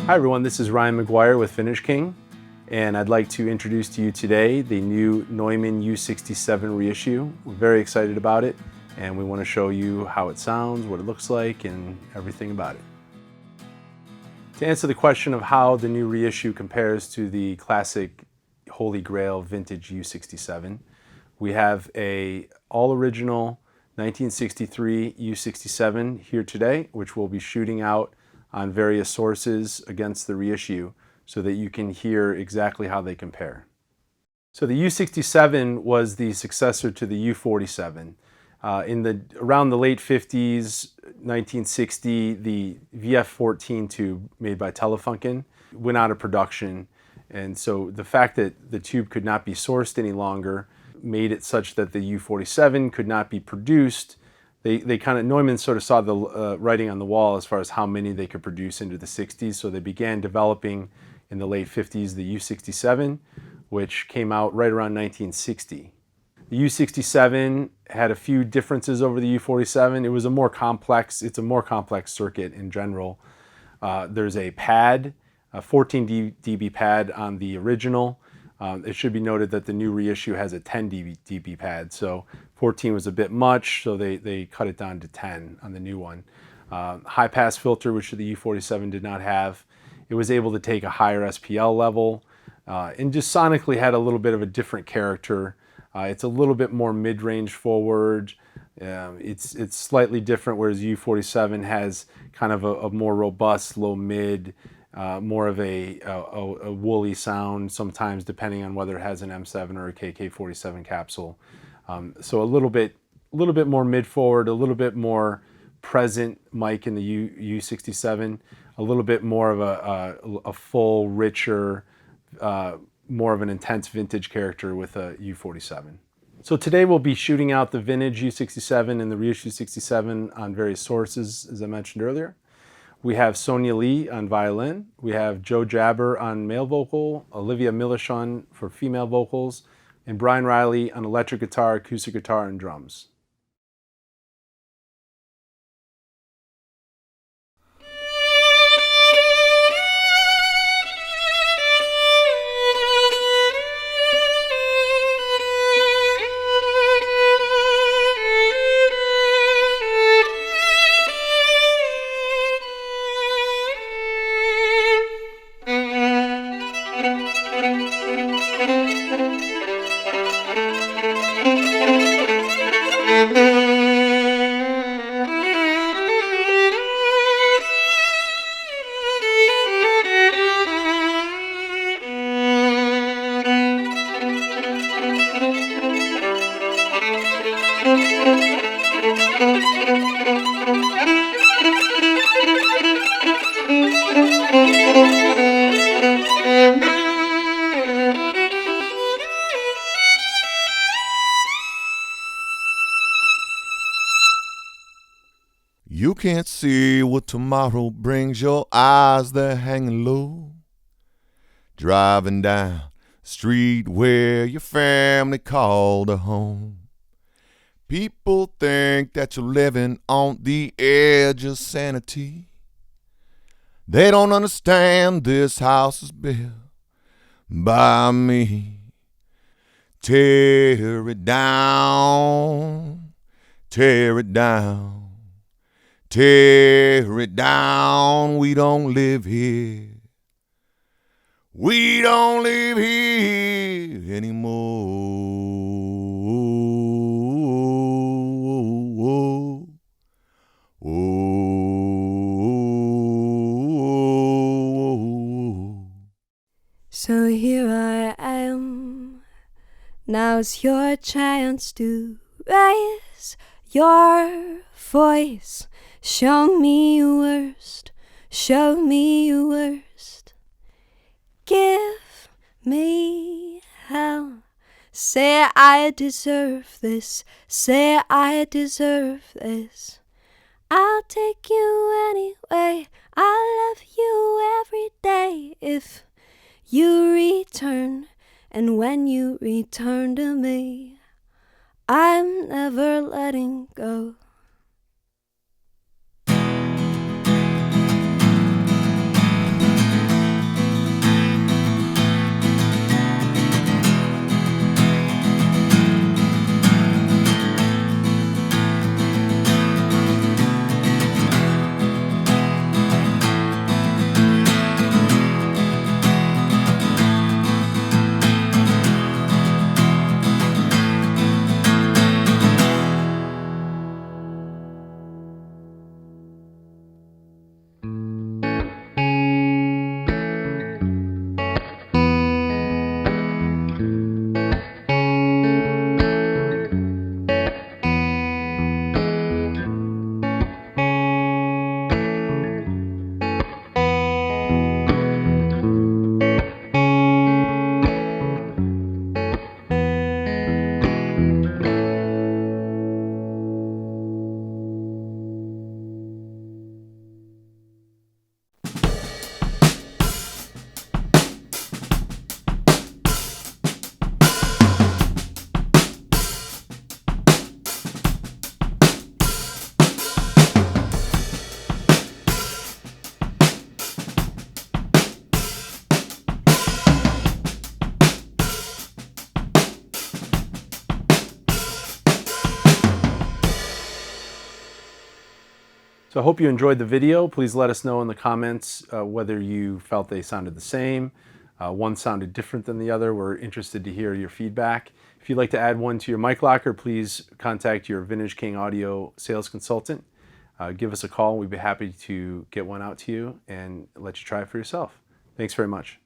Hi everyone, this is Ryan McGuire with Finish King, and I'd like to introduce to you today the new Neumann U67 Reissue. We're very excited about it, and we want to show you how it sounds, what it looks like, and everything about it. To answer the question of how the new reissue compares to the classic Holy Grail vintage U67, we have a all-original 1963 U67 here today, which we'll be shooting out on various sources against the reissue so that you can hear exactly how they compare. So the U67 was the successor to the U47. Around the late 50s, 1960, the VF14 tube made by Telefunken went out of production, and so the fact that the tube could not be sourced any longer made it such that the U47 could not be produced. Neumann sort of saw the writing on the wall as far as how many they could produce into the 60s, so they began developing in the late 50s the U67, which came out right around 1960. The U67 had a few differences over the U47. It's a more complex circuit in general. There's a pad, a 14 dB pad on the original. It should be noted that the new reissue has a 10 dB pad, so 14 was a bit much, so they cut it down to 10 on the new one. High pass filter, which the U47 did not have. It was able to take a higher SPL level, and just sonically had a little bit of a different character. It's a little bit more mid-range forward. It's slightly different, whereas U47 has kind of a more robust low mid, more of a woolly sound sometimes, depending on whether it has an M7 or a KK47 capsule. So a little bit more mid forward, a little bit more present mic in the U67, a little bit more of a full, richer, more of an intense vintage character with a U47. So today we'll be shooting out the vintage U67 and the reissue 67 on various sources, as I mentioned earlier. We have Sonia Lee on violin, we have Joe Jabber on male vocal, Olivia Milichon for female vocals, and Brian Riley on electric guitar, acoustic guitar, and drums. You can't see what tomorrow brings, your eyes they're hanging low. Driving down the street where your family called a home. People think that you're living on the edge of sanity. They don't understand this house is built by me. Tear it down, tear it down. Tear it down, we don't live here. We don't live here anymore. So here I am. Now's your chance to raise your voice. Show me your worst, show me your worst. Give me hell. Say I deserve this, say I deserve this. I'll take you anyway, I'll love you every day if you return. And when you return to me, I'm never letting go. So I hope you enjoyed the video. Please let us know in the comments whether you felt they sounded the same. One sounded different than the other. We're interested to hear your feedback. If you'd like to add one to your mic locker, please contact your Vintage King Audio sales consultant. Give us a call. We'd be happy to get one out to you and let you try it for yourself. Thanks very much.